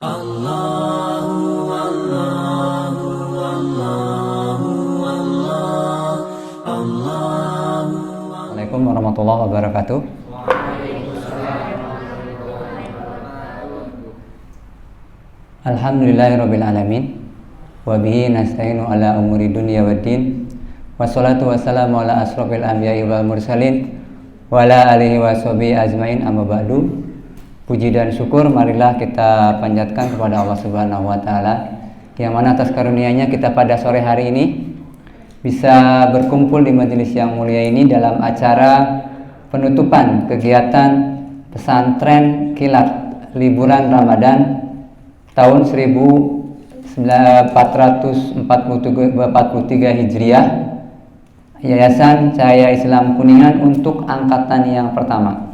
Allahu Allahu Allahu Allahu. Assalamualaikum warahmatullahi wabarakatuh. Alhamdulillahirabbil alamin. Wa bihi nasta'inu ala umuri dunya waddin. Wassalatu wassalamu ala asrofil anbiya'i wal mursalin wa ala alihi washabihi ajmain, amma ba'du. Puji dan syukur marilah kita panjatkan kepada Allah Subhanahu wa taala yang mana atas karunia-Nya kita pada sore hari ini bisa berkumpul di majelis yang mulia ini dalam acara penutupan kegiatan pesantren kilat liburan Ramadan tahun 1443 Hijriah, Yayasan Cahaya Islam Kuningan untuk angkatan yang pertama.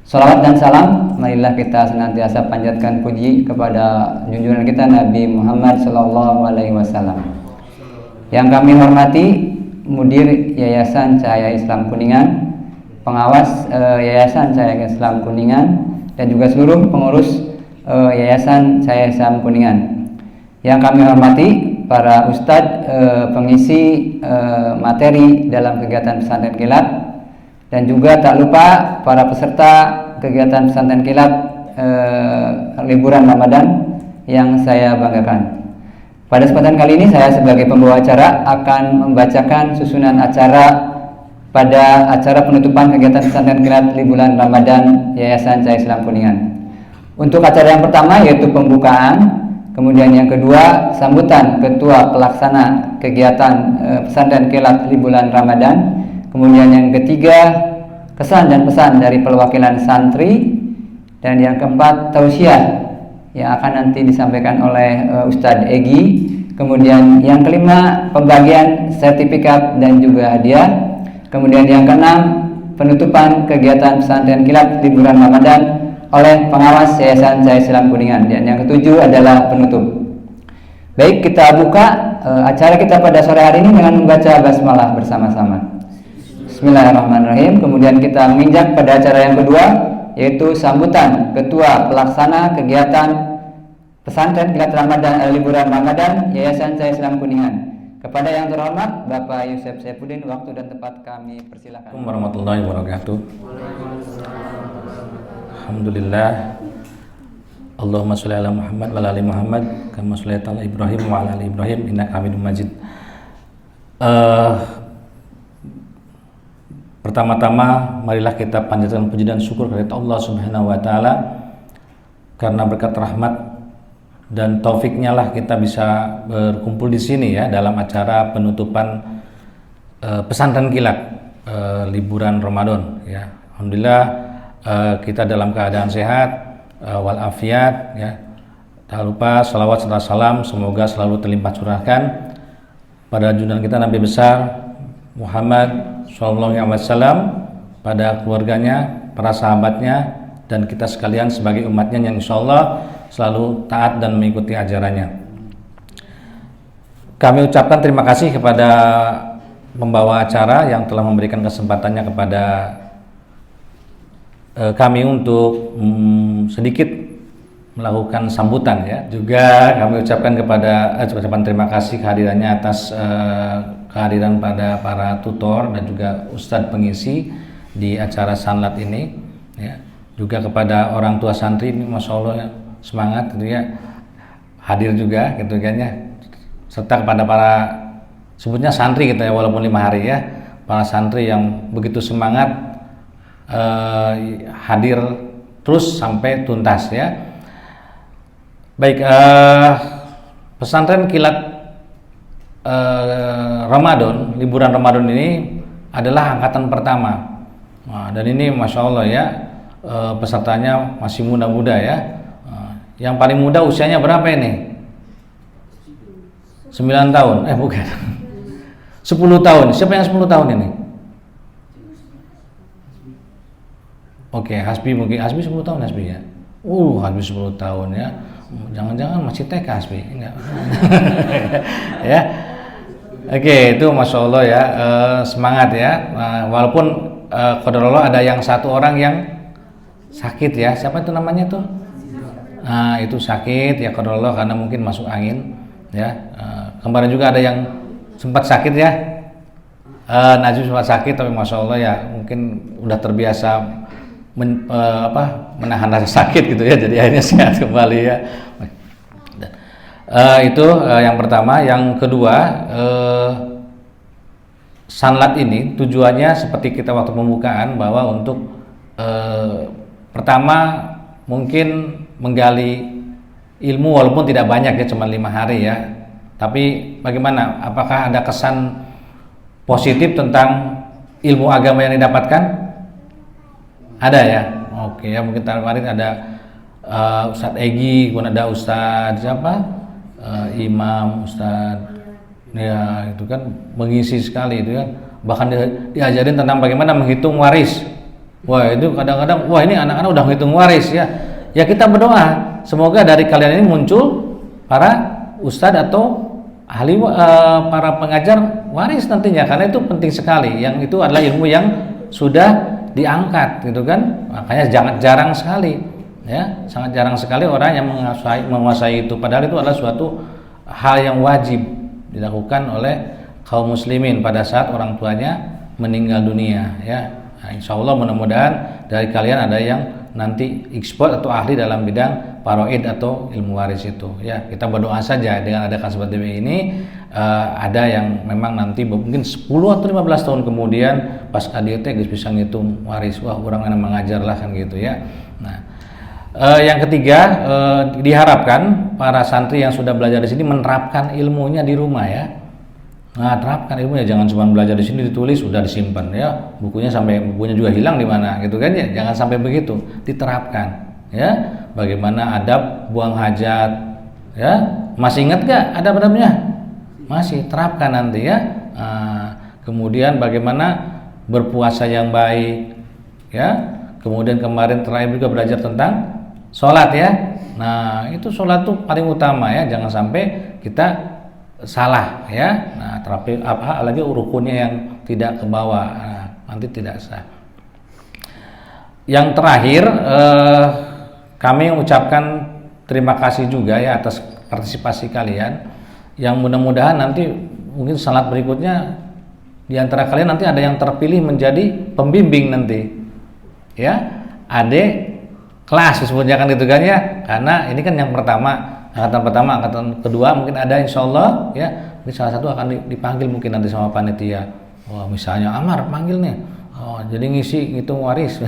Salawat dan salam marilah kita senantiasa panjatkan puji kepada junjungan kita Nabi Muhammad SAW. Yang kami hormati Mudir Yayasan Cahaya Islam Kuningan, pengawas Yayasan Cahaya Islam Kuningan, dan juga seluruh pengurus Yayasan Cahaya Islam Kuningan. Yang kami hormati para ustadz pengisi materi dalam kegiatan pesantren kilat, dan juga tak lupa para peserta kegiatan pesantren kilat liburan Ramadan yang saya banggakan. Pada kesempatan kali ini saya sebagai pembawa acara akan membacakan susunan acara pada acara penutupan kegiatan pesantren kilat liburan Ramadan Yayasan Cahaya Islam Kuningan. Untuk acara yang pertama yaitu pembukaan, kemudian yang kedua sambutan ketua pelaksana kegiatan pesantren kilat liburan Ramadan, kemudian yang ketiga kesan dan pesan dari perwakilan santri, dan yang keempat tausiah yang akan nanti disampaikan oleh Ustadz Egi. Kemudian yang kelima pembagian sertifikat dan juga hadiah. Kemudian yang keenam penutupan kegiatan pesantren kilat liburan Ramadan oleh pengawas Yayasan Cahaya Islam Kuningan. Dan yang ketujuh adalah penutup. Baik, kita buka acara kita pada sore hari ini dengan membaca basmalah bersama-sama. Bismillahirrahmanirrahim. Kemudian kita menginjak pada acara yang kedua, yaitu sambutan ketua pelaksana kegiatan pesantren kilat Ramadan liburan Ramadan Yayasan Cahaya Islam Kuningan. Kepada yang terhormat Bapak Yusuf Saifuddin, waktu dan tempat kami persilakan. Assalamualaikum warahmatullahi wabarakatuh. Alhamdulillah. Allahumma sholli ala Muhammad wa ala ali Muhammad kama shallaita ala Ibrahim wa ala ali Ibrahim innaka Hamidum Majid. Pertama-tama marilah kita panjatkan puji dan syukur kepada Allah Subhanahu wa taala, karena berkat rahmat dan taufiknya lah kita bisa berkumpul di sini ya dalam acara penutupan pesantren kilat liburan Ramadan ya. Alhamdulillah kita dalam keadaan sehat walafiat ya. Tak lupa salawat serta salam semoga selalu terlimpah curahkan pada junjungan kita Nabi besar Muhammad Sallallahu Alaihi Wasallam, pada keluarganya, para sahabatnya, dan kita sekalian sebagai umatnya yang insya Allah selalu taat dan mengikuti ajarannya. Kami ucapkan terima kasih kepada pembawa acara yang telah memberikan kesempatannya kepada kami untuk sedikit melakukan sambutan ya. Juga kami ucapkan ucapan terima kasih kehadirannya atas kehadiran pada para tutor dan juga ustadz pengisi di acara sanlat ini ya. Juga kepada orang tua santri ini, masya Allah ya, semangat gitu ya, hadir juga gitu kan ya. Serta kepada para sebutnya santri gitu ya, walaupun 5 hari ya, para santri yang begitu semangat hadir terus sampai tuntas ya. Baik, pesantren kilat Ramadan, liburan Ramadan ini adalah angkatan pertama. Nah, dan ini masya Allah ya, pesertanya masih muda-muda ya. Yang paling muda usianya berapa ini? 9 tahun? Bukan. 10 tahun. Siapa yang 10 tahun ini? Oke, Hasbi mungkin. Hasbi 10 tahun Hasbi ya. Hasbi 10 tahun ya. Jangan-jangan masih TK Hasbi? Enggak. Ya. Oke, itu masya Allah ya, semangat ya. Walaupun qadarullah ada yang satu orang yang sakit ya. Siapa itu namanya tuh? itu sakit ya qadarullah karena mungkin masuk angin ya. Kemarin juga ada yang sempat sakit ya. Najib sempat sakit tapi masya Allah ya mungkin udah terbiasa menahan rasa sakit gitu ya, jadi akhirnya sehat kembali ya. Itu yang pertama. Yang kedua, sanlat ini tujuannya seperti kita waktu pembukaan bahwa untuk pertama mungkin menggali ilmu walaupun tidak banyak ya, cuma 5 hari ya. Tapi bagaimana? Apakah ada kesan positif tentang ilmu agama yang didapatkan? Ada ya. Oke ya, mungkin kemarin ada Ustadz Egi, kemudian ada Ustadz siapa? Imam, Ustadz ya itu kan mengisi sekali itu kan. Bahkan diajarin tentang bagaimana menghitung waris. Wah itu kadang-kadang wah ini anak-anak udah menghitung waris ya. Ya kita berdoa semoga dari kalian ini muncul para ustadz atau ahli para pengajar waris nantinya, karena itu penting sekali. Yang itu adalah ilmu yang sudah diangkat gitu kan. Makanya jarang sekali ya, sangat jarang sekali orang yang menguasai itu, padahal itu adalah suatu hal yang wajib dilakukan oleh kaum muslimin pada saat orang tuanya meninggal dunia ya. Nah, insya Allah mudah-mudahan dari kalian ada yang nanti expert atau ahli dalam bidang faraid atau ilmu waris itu ya. Kita berdoa saja dengan adakan seperti ini, ada yang memang nanti mungkin 10 atau 15 tahun kemudian pas KDT bisa ngitung waris, wah orang yang mengajar lah kan gitu ya. Nah yang ketiga, diharapkan para santri yang sudah belajar di sini menerapkan ilmunya di rumah ya. Nah, terapkan ilmunya, jangan cuma belajar di sini ditulis sudah disimpan ya, bukunya juga hilang di mana gitu kan ya. Jangan sampai begitu, diterapkan ya. Bagaimana adab buang hajat ya. Masih ingat gak adab-adabnya? Masih, terapkan nanti ya. Kemudian bagaimana berpuasa yang baik ya. Kemudian kemarin terakhir juga belajar tentang sholat ya. Nah itu sholat tuh paling utama ya, jangan sampai kita salah ya. Nah terapi lagi rukunnya yang tidak ke bawah, nanti tidak sah. Yang terakhir kami mengucapkan terima kasih juga ya atas partisipasi kalian, yang mudah-mudahan nanti mungkin salat berikutnya di antara kalian nanti ada yang terpilih menjadi pembimbing nanti ya, adik kelas disebutnya kan gitu kan ya. Karena ini kan yang pertama, angkatan kedua mungkin ada insyaallah ya, ini salah satu akan dipanggil mungkin nanti sama panitia. Wah misalnya Amar panggil nih, oh jadi ngisi ngitung waris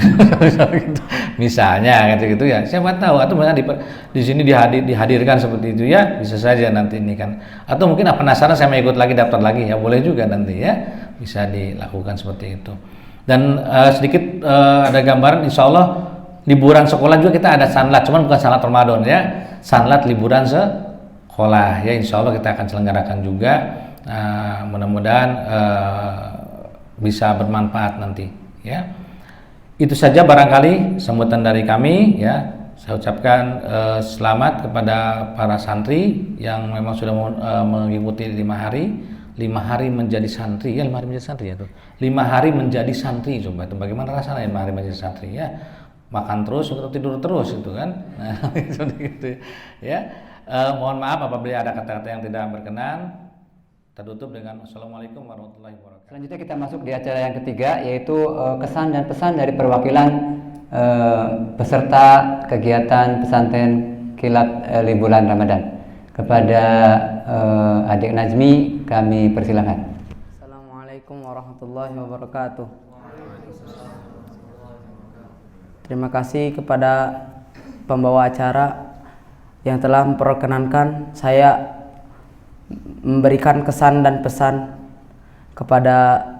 misalnya gitu ya, siapa tahu, atau mungkin di sini dihadirkan seperti itu ya, bisa saja nanti ini kan. Atau mungkin penasaran saya mau ikut lagi, daftar lagi ya, boleh juga nanti ya, bisa dilakukan seperti itu. Dan sedikit ada gambaran, insya Allah liburan sekolah juga kita ada sanlat, cuman bukan sanlat Ramadan ya, sanlat liburan sekolah ya, insya Allah kita akan selenggarakan juga. Mudah-mudahan bisa bermanfaat nanti ya. Itu saja barangkali sambutan dari kami ya. Saya ucapkan selamat kepada para santri yang memang sudah mengikuti 5 hari. 5 hari menjadi santri ya, 5 hari menjadi santri ya tuh. 5 hari menjadi santri, coba itu bagaimana rasanya 5 hari menjadi santri ya. Makan terus atau tidur terus itu kan. Nah, gitu ya. Mohon maaf apabila ada kata-kata yang tidak berkenan. Tertutup dengan Assalamualaikum warahmatullahi wabarakatuh. Selanjutnya kita masuk di acara yang ketiga, yaitu kesan dan pesan dari perwakilan peserta kegiatan pesantren kilat liburan Ramadan. Kepada adik Najmi kami persilakan. Assalamualaikum warahmatullahi wabarakatuh. Terima kasih kepada pembawa acara yang telah memperkenankan saya memberikan kesan dan pesan kepada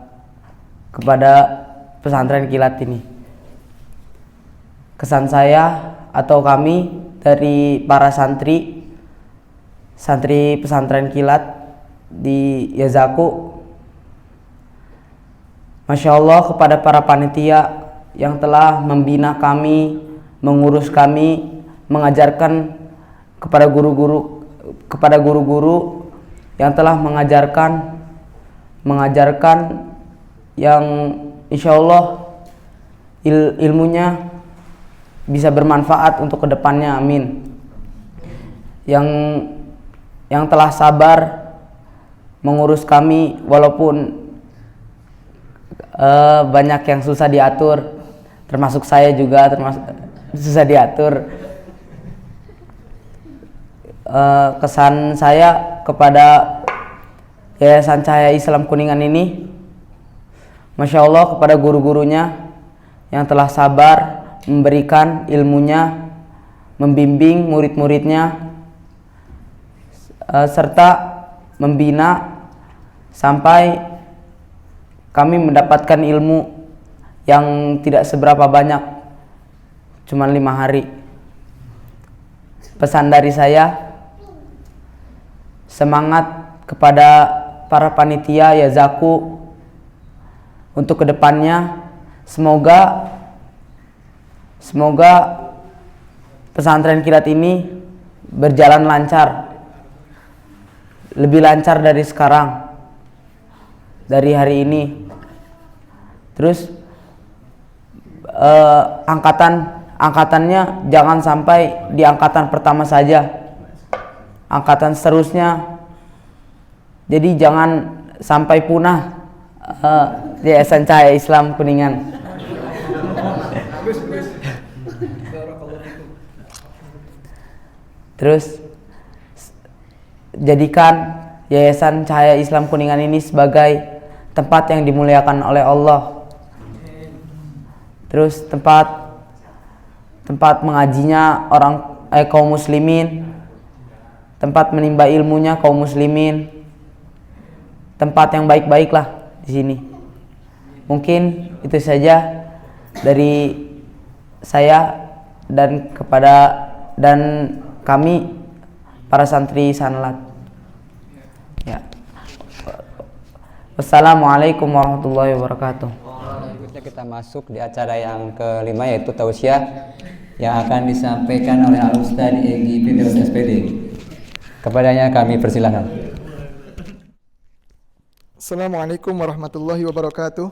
pesantren kilat ini. Kesan saya atau kami dari para santri pesantren kilat di Yazaku, Masya Allah kepada para panitia yang telah membina kami, mengurus kami, mengajarkan kepada guru-guru yang telah mengajarkan yang insya Allah ilmunya bisa bermanfaat untuk kedepannya, amin. yang telah sabar mengurus kami walaupun banyak yang susah diatur, termasuk saya juga susah diatur. Kesan saya kepada Yayasan Cahaya Islam Kuningan ini, Masya Allah, kepada guru-gurunya yang telah sabar memberikan ilmunya, membimbing murid-muridnya, serta membina sampai kami mendapatkan ilmu yang tidak seberapa banyak, cuma 5 hari. Pesan dari saya, semangat kepada para panitia Yazaku untuk kedepannya. Semoga pesantren kilat ini berjalan lancar, lebih lancar dari sekarang, dari hari ini. Terus angkatannya jangan sampai di angkatan pertama saja, angkatan seterusnya. Jadi jangan sampai punah Yayasan Cahaya Islam Kuningan. Terus jadikan Yayasan Cahaya Islam Kuningan ini sebagai tempat yang dimuliakan oleh Allah. Terus tempat mengajinya kaum muslimin, tempat menimba ilmunya kaum muslimin, tempat yang baik-baik lah di sini. Mungkin itu saja dari saya dan kami para santri Sanlat. Ya. Wassalamualaikum warahmatullahi wabarakatuh. Berikutnya kita masuk di acara yang kelima, yaitu tausiah yang akan disampaikan oleh Al-Ustaz Egy Firdaus SPD. Kepadanya kami persilahkan. Assalamualaikum warahmatullahi wabarakatuh.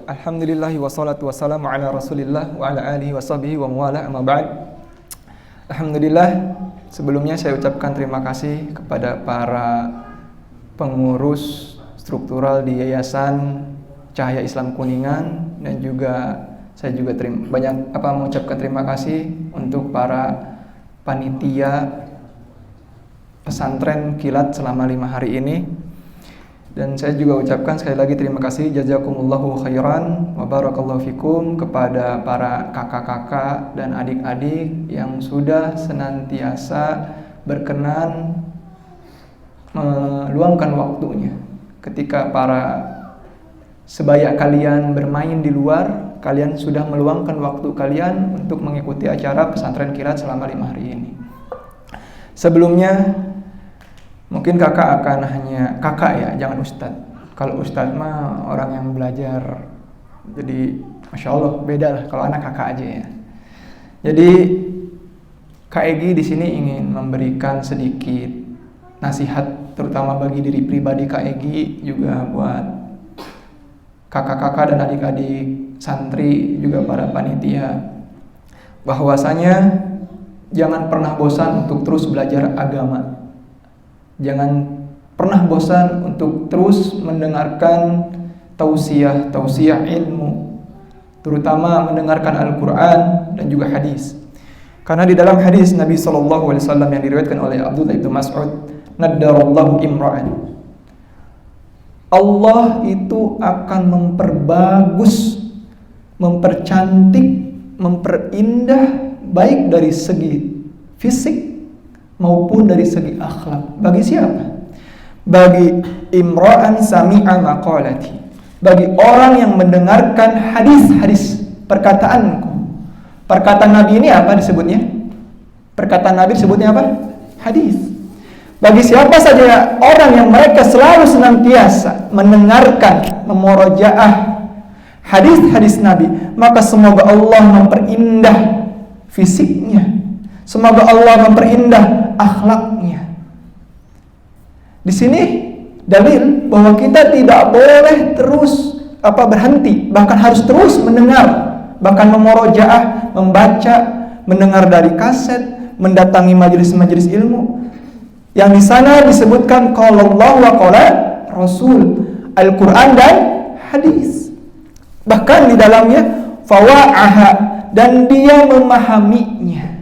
Alhamdulillahi wassalatu wassalamu ala rasulillah wa ala alihi wa sahbihi wa muwala amma ba'd. Alhamdulillah, sebelumnya saya ucapkan terima kasih kepada para pengurus struktural di Yayasan Cahaya Islam Kuningan, dan juga saya juga mengucapkan terima kasih untuk para panitia pesantren kilat selama 5 hari ini. Dan saya juga ucapkan sekali lagi terima kasih, jazakumullahu khairan wa barakallahu fikum, kepada para kakak-kakak dan adik-adik yang sudah senantiasa berkenan meluangkan waktunya. Ketika para sebaya kalian bermain di luar, kalian sudah meluangkan waktu kalian untuk mengikuti acara pesantren kilat selama 5 hari ini. Sebelumnya mungkin kakak akan hanya kakak ya, jangan ustadz. Kalau ustadz mah orang yang belajar, jadi masya Allah beda lah kalau anak kakak aja ya. Jadi Kak Egy di sini ingin memberikan sedikit nasihat, terutama bagi diri pribadi Kak Egy, juga buat kakak-kakak dan adik-adik santri, juga para panitia, bahwasanya jangan pernah bosan untuk terus belajar agama. Jangan pernah bosan untuk terus mendengarkan tausiah ilmu, terutama mendengarkan Al-Quran dan juga hadis. Karena di dalam hadis Nabi SAW yang diriwayatkan oleh Abdullah bin Mas'ud, naddarallahu imra'an, Allah itu akan memperbagus, mempercantik, memperindah, baik dari segi fisik maupun dari segi akhlak. Bagi siapa? Bagi imra'an sami'a maqalati, bagi orang yang mendengarkan hadis-hadis perkataanku. Perkataan Nabi ini apa disebutnya? Perkataan Nabi disebutnya apa? Hadis. Bagi siapa saja orang yang mereka selalu senantiasa mendengarkan, memurajaah hadis-hadis Nabi, maka semoga Allah memperindah fisiknya, semoga Allah memperindah akhlaknya. Di sini dalil bahwa kita tidak boleh terus berhenti, bahkan harus terus mendengar, bahkan memurajaah, membaca, mendengar dari kaset, mendatangi majelis-majelis ilmu yang di sana disebutkan qala Allah wa qala Rasul, Al-Quran dan hadis. Bahkan di dalamnya fawa'aha, dan dia memahaminya.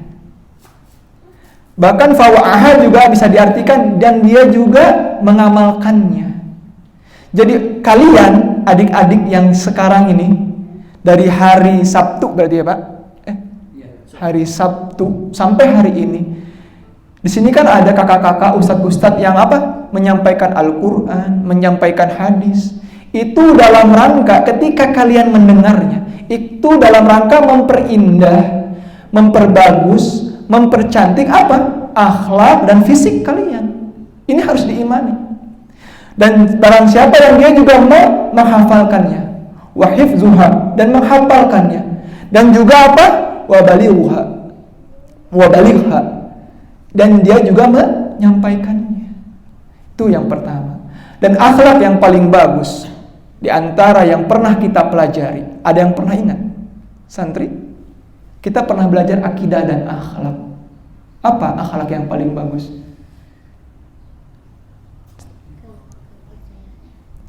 Bahkan fawa'aha juga bisa diartikan dan dia juga mengamalkannya. Jadi kalian adik-adik yang sekarang ini dari hari Sabtu berarti ya Pak? Hari Sabtu sampai hari ini. Di sini kan ada kakak-kakak, ustadz-ustadz yang apa? Menyampaikan Al-Quran, menyampaikan hadis. Itu dalam rangka ketika kalian mendengarnya, itu dalam rangka memperindah, memperbagus, mempercantik apa? Akhlak dan fisik kalian. Ini harus diimani. Dan barang siapa yang dia juga menghafalkannya, wa hifzuha, dan menghafalkannya, dan juga apa? Wa baligha, dan dia juga menyampaikannya. Itu yang pertama. Dan akhlak yang paling bagus di antara yang pernah kita pelajari, ada yang pernah ingat? Santri, kita pernah belajar akidah dan akhlak. Apa akhlak yang paling bagus?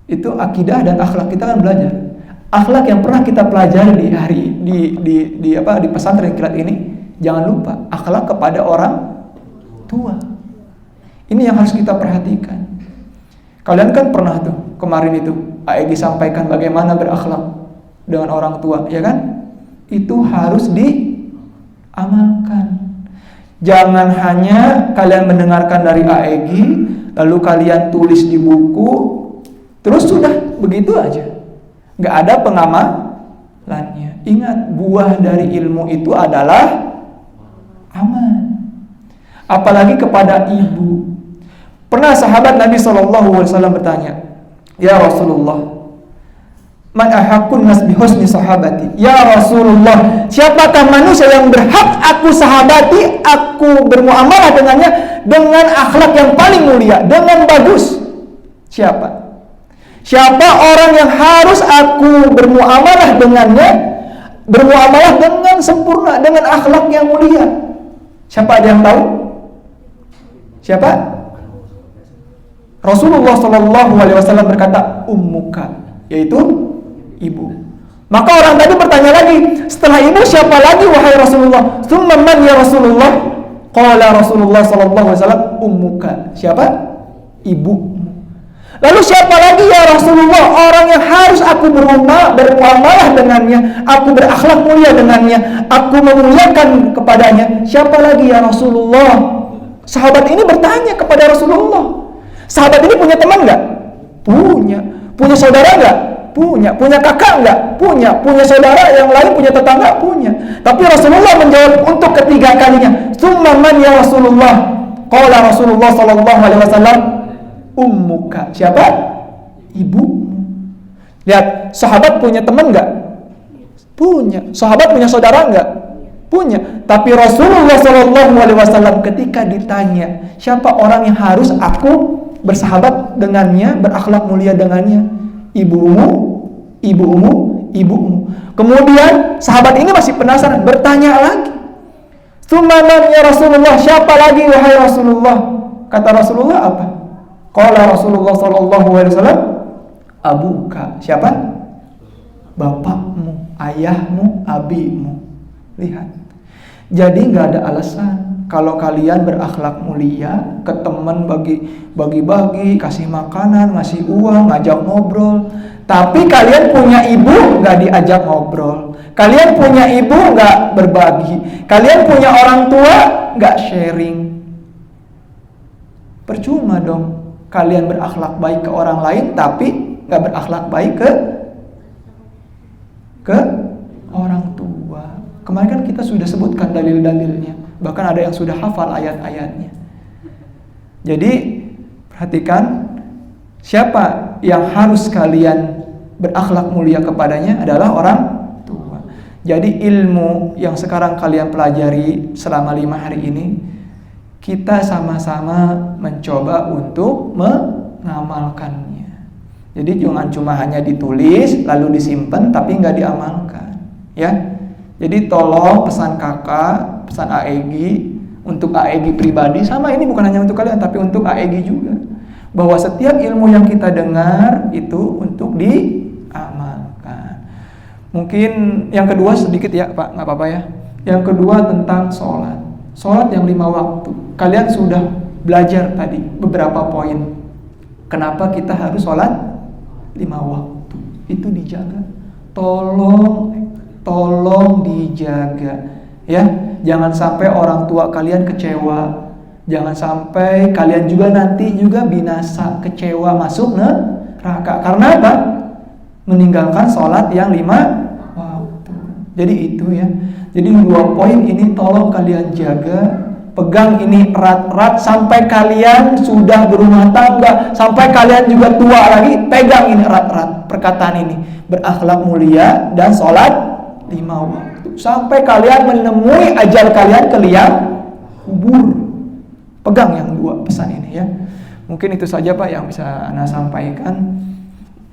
Itu akidah dan akhlak, kita kan belajar. Akhlak yang pernah kita pelajari di pesantren kilat ini, jangan lupa akhlak kepada orang tua. Ini yang harus kita perhatikan. Kalian kan pernah tuh kemarin itu AEG sampaikan bagaimana berakhlak dengan orang tua, ya kan? Itu harus diamalkan. Jangan hanya kalian mendengarkan dari AEG lalu kalian tulis di buku, terus sudah begitu aja, nggak ada pengamalannya. Ingat, buah dari ilmu itu adalah amal. Apalagi kepada ibu. Pernah sahabat Nabi SAW bertanya, ya Rasulullah, man ahaqqun nas bi husni sahabati? Ya Rasulullah, siapakah manusia yang berhak aku sahabati, aku bermuamalah dengannya dengan akhlak yang paling mulia, dengan bagus? Siapa? Siapa orang yang harus aku bermuamalah dengannya, bermuamalah dengan sempurna, dengan akhlak yang mulia? Siapa ada yang tahu? Siapa? Rasulullah SAW berkata, ummuka, yaitu ibu. Maka orang tadi bertanya lagi, setelah ibu siapa lagi wahai Rasulullah? Tsumma man ya Rasulullah? Qala Rasulullah SAW, ummuka. Siapa? Ibu. Lalu siapa lagi ya Rasulullah orang yang harus aku bermuamalah dengannya, aku berakhlak mulia dengannya, aku memuliakan kepadanya? Siapa lagi ya Rasulullah? Sahabat ini bertanya kepada Rasulullah. Sahabat ini punya teman nggak? Punya. Punya saudara nggak? Punya. Punya kakak nggak? Punya. Punya saudara yang lain, punya tetangga? Punya. Tapi Rasulullah menjawab untuk ketiga kalinya, "Tsumma man ya Rasulullah?" Qala Rasulullah SAW, ummuka. Siapa? Ibu. Lihat, sahabat punya teman nggak? Punya. Sahabat punya saudara nggak? Punya. Tapi Rasulullah SAW ketika ditanya, siapa orang yang harus aku bersahabat dengannya, berakhlak mulia dengannya? Ibumu, ibumu, ibumu. Kemudian sahabat ini masih penasaran, bertanya lagi. Tsumma ya Rasulullah, siapa lagi wahai Rasulullah? Kata Rasulullah apa? Qala Rasulullah SAW, abuka. Siapa? Bapakmu, ayahmu, abimu. Lihat. Jadi nggak ada alasan kalau kalian berakhlak mulia ke teman, bagi-bagi, kasih makanan, ngasih uang, ngajak ngobrol. Tapi kalian punya ibu nggak diajak ngobrol. Kalian punya ibu nggak berbagi. Kalian punya orang tua nggak sharing. Percuma dong. Kalian berakhlak baik ke orang lain, tapi nggak berakhlak baik ke orang tua. Kemarin kan kita sudah sebutkan dalil-dalilnya. Bahkan ada yang sudah hafal ayat-ayatnya. Jadi perhatikan, siapa yang harus kalian berakhlak mulia kepadanya adalah orang tua. Jadi ilmu yang sekarang kalian pelajari selama 5 hari ini, kita sama-sama mencoba untuk mengamalkannya. Jadi jangan cuma hanya ditulis lalu disimpan tapi nggak diamalkan, ya. Jadi tolong pesan kakak, pesan AEG, untuk AEG pribadi, sama ini bukan hanya untuk kalian tapi untuk AEG juga, bahwa setiap ilmu yang kita dengar itu untuk diamalkan. Mungkin yang kedua sedikit ya Pak, nggak apa-apa ya. Yang kedua tentang sholat. Sholat yang 5 waktu. Kalian sudah belajar tadi beberapa poin. Kenapa kita harus sholat 5 waktu. Itu dijaga. Tolong dijaga. Ya, jangan sampai orang tua kalian kecewa. Jangan sampai kalian juga nanti juga binasa, kecewa, masuk neraka. Karena apa? Meninggalkan sholat yang 5 waktu. Jadi itu ya. Jadi 2 poin ini tolong kalian jaga. Pegang ini erat-erat sampai kalian sudah berumah tangga, sampai kalian juga tua lagi, pegang ini erat-erat perkataan ini. Berakhlak mulia dan sholat 5 waktu. Sampai kalian menemui ajal kalian ke liang kubur. Pegang yang 2 pesan ini ya. Mungkin itu saja Pak yang bisa Ana sampaikan.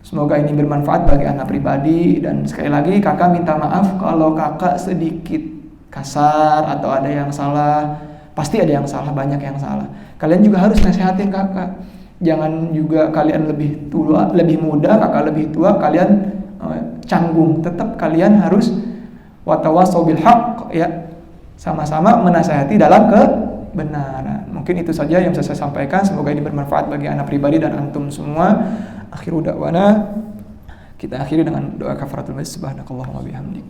Semoga ini bermanfaat bagi Ana pribadi. Dan sekali lagi kakak minta maaf kalau kakak sedikit kasar atau ada yang salah. Pasti ada yang salah, banyak yang salah. Kalian juga harus nasehatin kakak. Jangan juga kalian lebih tua, lebih muda, kakak lebih tua, kalian canggung. Tetap kalian harus watawasau bil haq ya. Sama-sama menasehati dalam kebenaran. Mungkin itu saja yang bisa saya sampaikan. Semoga ini bermanfaat bagi anak pribadi dan antum semua. Akhiru da'wana, kita akhiri dengan doa kafaratul majlis. Subhanakallahumma bihamdik.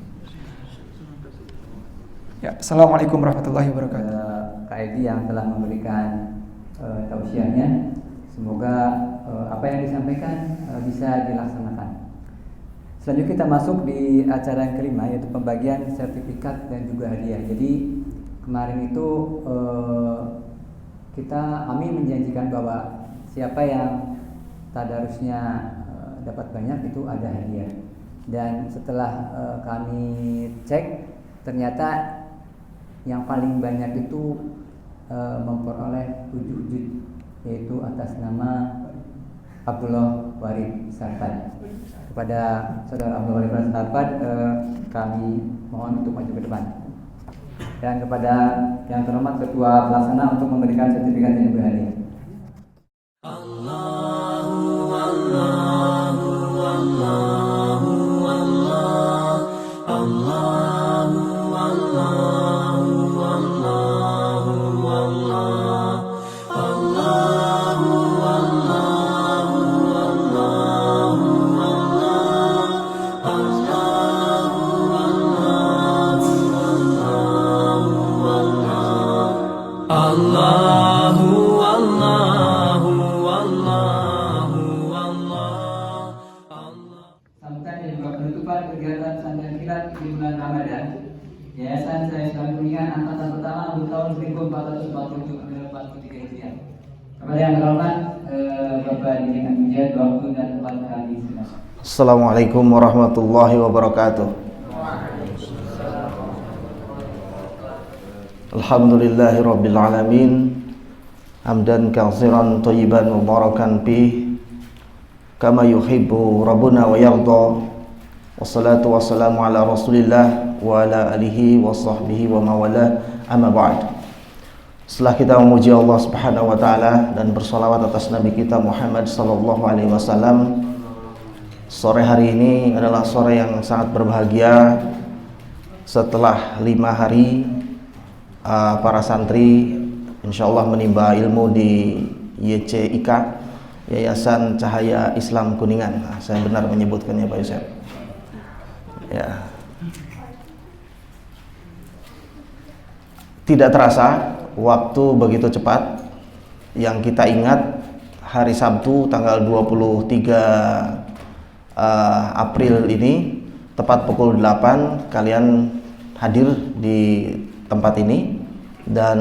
Ya, assalamualaikum warahmatullahi wabarakatuh. Kak Edi yang telah memberikan tausiahnya. Semoga apa yang disampaikan bisa dilaksanakan. Selanjutnya kita masuk di acara yang kelima, yaitu pembagian sertifikat dan juga hadiah. Jadi kemarin itu kami menjanjikan bahwa siapa yang tadarusnya dapat banyak itu ada hadiah. Dan setelah kami cek, ternyata yang paling banyak itu memperoleh 7 juz, yaitu atas nama Abdullah Warid Sarfad. Kepada saudara Abdullah Warid Sarfad kami mohon untuk maju ke depan. Dan kepada yang terhormat Ketua Pelaksana untuk memberikan sertifikat dan juga hadiah. Sambutan dan juga penutupan kegiatan pesantren kilat di bulan Ramadan. Yayasan Cahaya Islam Kuningan angkatan pertama untuk tahun 1447-43 Hijriah. Kepada yang terhormat Bapak Dinikan Pujian, waktu dan tempat kami silakan. Assalamualaikum warahmatullahi wabarakatuh. Alhamdulillahirabbil alamin. Hamdan katsiran thayyiban mubarakan fi kama yuhibbu rabbuna wa yarda. Wassalatu wassalamu ala Rasulillah wa ala alihi wa sahbihi wa mawala, amma ba'd. Setelah kita memuji Allah Subhanahu wa taala dan bersolawat atas Nabi kita Muhammad sallallahu alaihi wasallam, sore hari ini adalah sore yang sangat berbahagia. Setelah 5 hari para santri insyaallah menimba ilmu di YCIK, Yayasan Cahaya Islam Kuningan. Saya benar menyebutkannya Pak Yusuf. Ya. Tidak terasa waktu begitu cepat. Yang kita ingat hari Sabtu tanggal 23 April ini tepat pukul 8 kalian hadir di tempat ini dan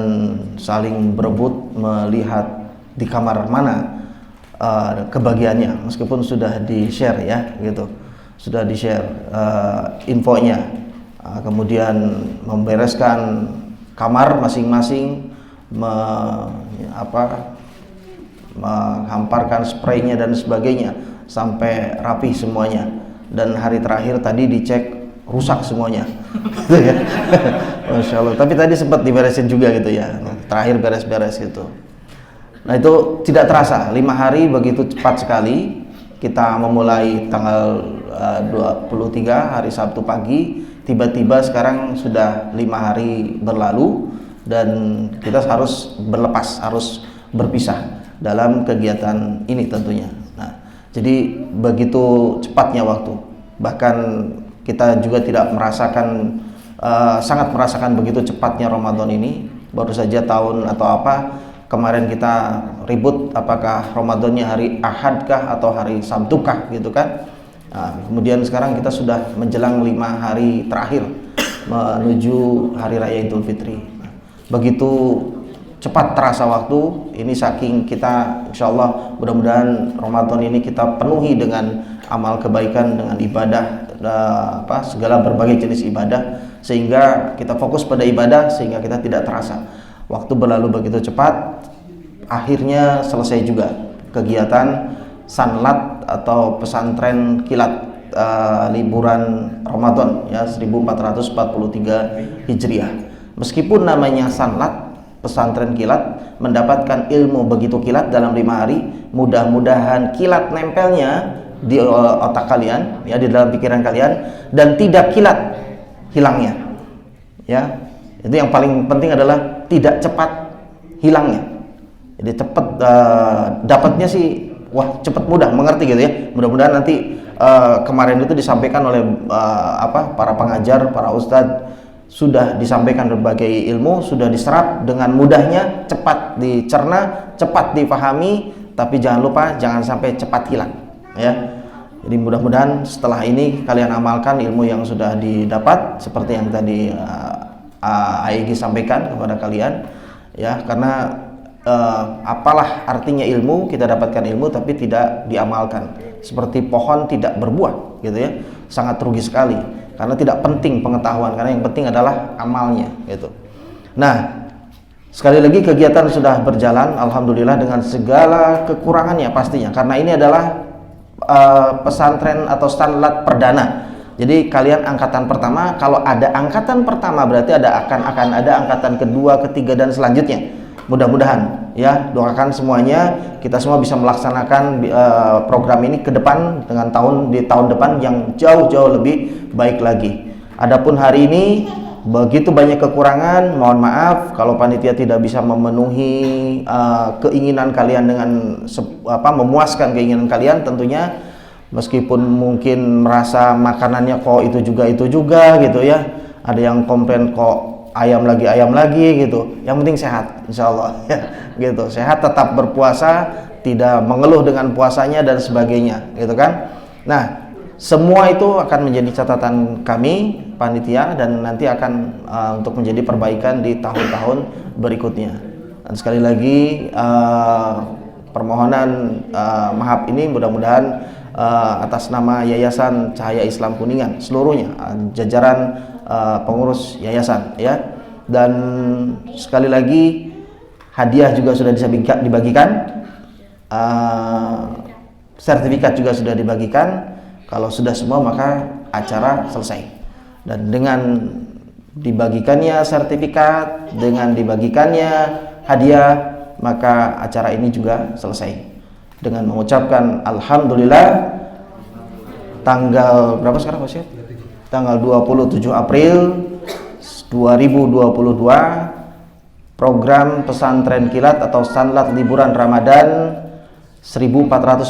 saling berebut melihat di kamar mana kebagiannya, meskipun sudah di-share ya gitu, sudah di-share infonya, kemudian membereskan kamar masing-masing, menghamparkan spraynya dan sebagainya sampai rapi semuanya. Dan hari terakhir tadi dicek rusak semuanya. Gitu ya. Masya Allah. Tapi tadi sempat diberesin juga gitu ya. Terakhir beres-beres gitu. Nah itu tidak terasa, 5 hari begitu cepat sekali. Kita memulai tanggal 23 hari Sabtu pagi, tiba-tiba sekarang sudah 5 hari berlalu dan kita harus berlepas, harus berpisah dalam kegiatan ini tentunya. Nah, jadi begitu cepatnya waktu. Bahkan kita juga tidak merasakan, sangat merasakan begitu cepatnya Ramadan ini. Baru saja tahun atau apa kemarin kita ribut apakah Ramadannya hari Ahad kah atau hari Sabtu kah gitu kan. Nah, kemudian sekarang kita sudah menjelang 5 hari terakhir menuju hari raya Idul Fitri. Nah, begitu cepat terasa waktu ini, saking kita insya Allah mudah-mudahan Ramadan ini kita penuhi dengan amal kebaikan, dengan ibadah, segala berbagai jenis ibadah, sehingga kita fokus pada ibadah sehingga kita tidak terasa waktu berlalu begitu cepat. Akhirnya selesai juga kegiatan sanlat atau pesantren kilat liburan Ramadan ya 1443 Hijriah. Meskipun namanya sanlat, pesantren kilat, mendapatkan ilmu begitu kilat dalam 5 hari, mudah-mudahan kilat nempelnya di otak kalian ya, di dalam pikiran kalian, dan tidak kilat hilangnya ya. Itu yang paling penting adalah tidak cepat hilangnya. Jadi cepat dapatnya sih, wah cepat mudah mengerti gitu ya. Mudah-mudahan nanti kemarin itu disampaikan oleh para pengajar, para ustadz, sudah disampaikan berbagai ilmu, sudah diserap dengan mudahnya, cepat dicerna, cepat dipahami, tapi jangan lupa jangan sampai cepat hilang ya. Jadi mudah-mudahan setelah ini kalian amalkan ilmu yang sudah didapat seperti yang tadi AEG sampaikan kepada kalian ya, karena apalah artinya ilmu, kita dapatkan ilmu tapi tidak diamalkan, seperti pohon tidak berbuah gitu ya, sangat rugi sekali karena tidak penting pengetahuan, karena yang penting adalah amalnya gitu. Nah, sekali lagi kegiatan sudah berjalan alhamdulillah dengan segala kekurangannya pastinya, karena ini adalah pesantren atau sanlat perdana. Jadi kalian angkatan pertama, kalau ada angkatan pertama berarti akan ada angkatan kedua, ketiga dan selanjutnya. Mudah-mudahan ya, doakan semuanya kita semua bisa melaksanakan program ini ke depan dengan di tahun depan yang jauh-jauh lebih baik lagi. Adapun hari ini begitu banyak kekurangan, mohon maaf kalau panitia tidak bisa memenuhi keinginan kalian dengan memuaskan keinginan kalian tentunya. Meskipun mungkin merasa makanannya kok itu juga gitu ya, ada yang komplain kok ayam lagi gitu. Yang penting sehat insya Allah ya, gitu. Sehat, tetap berpuasa, tidak mengeluh dengan puasanya dan sebagainya gitu kan. Nah, semua itu akan menjadi catatan kami panitia dan nanti akan untuk menjadi perbaikan di tahun-tahun berikutnya. Dan sekali lagi permohonan maaf ini mudah-mudahan atas nama Yayasan Cahaya Islam Kuningan seluruhnya, jajaran pengurus yayasan ya. Dan sekali lagi hadiah juga sudah bisa dibagikan, sertifikat juga sudah dibagikan. Kalau sudah semua maka acara selesai. Dan dengan dibagikannya sertifikat, dengan dibagikannya hadiah, maka acara ini juga selesai. Dengan mengucapkan alhamdulillah, tanggal berapa sekarang Mas? Tanggal 27 April 2022 program pesantren kilat atau sanlat liburan Ramadan 1443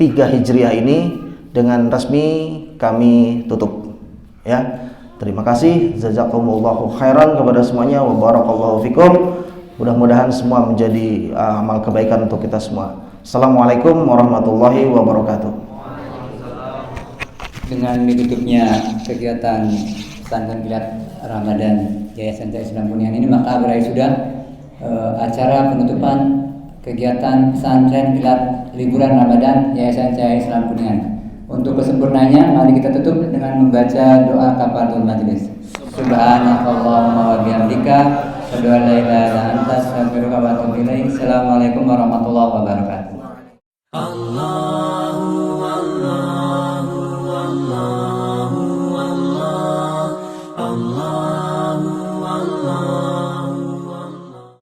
Hijriah ini dengan resmi kami tutup ya. Terima kasih, jazakumullahu khairan kepada semuanya, wa barakallahu fikum. Mudah-mudahan semua menjadi amal kebaikan untuk kita semua. Assalamualaikum warahmatullahi wabarakatuh. Dengan ditutupnya kegiatan pesantren kilat Ramadan Yayasan Cahaya Islam Kuningan ini, maka berakhir sudah acara penutupan kegiatan pesantren kilat liburan Ramadan Yayasan Cahaya Islam Kuningan. Untuk kesempurnanya, mari kita tutup dengan membaca doa kafaratul majelis. Subhanakallahumma wa bihamdika, asyhadu an la ilaha illa anta, astaghfiruka wa atubu ilaik. Assalamualaikum warahmatullahi wabarakatuh.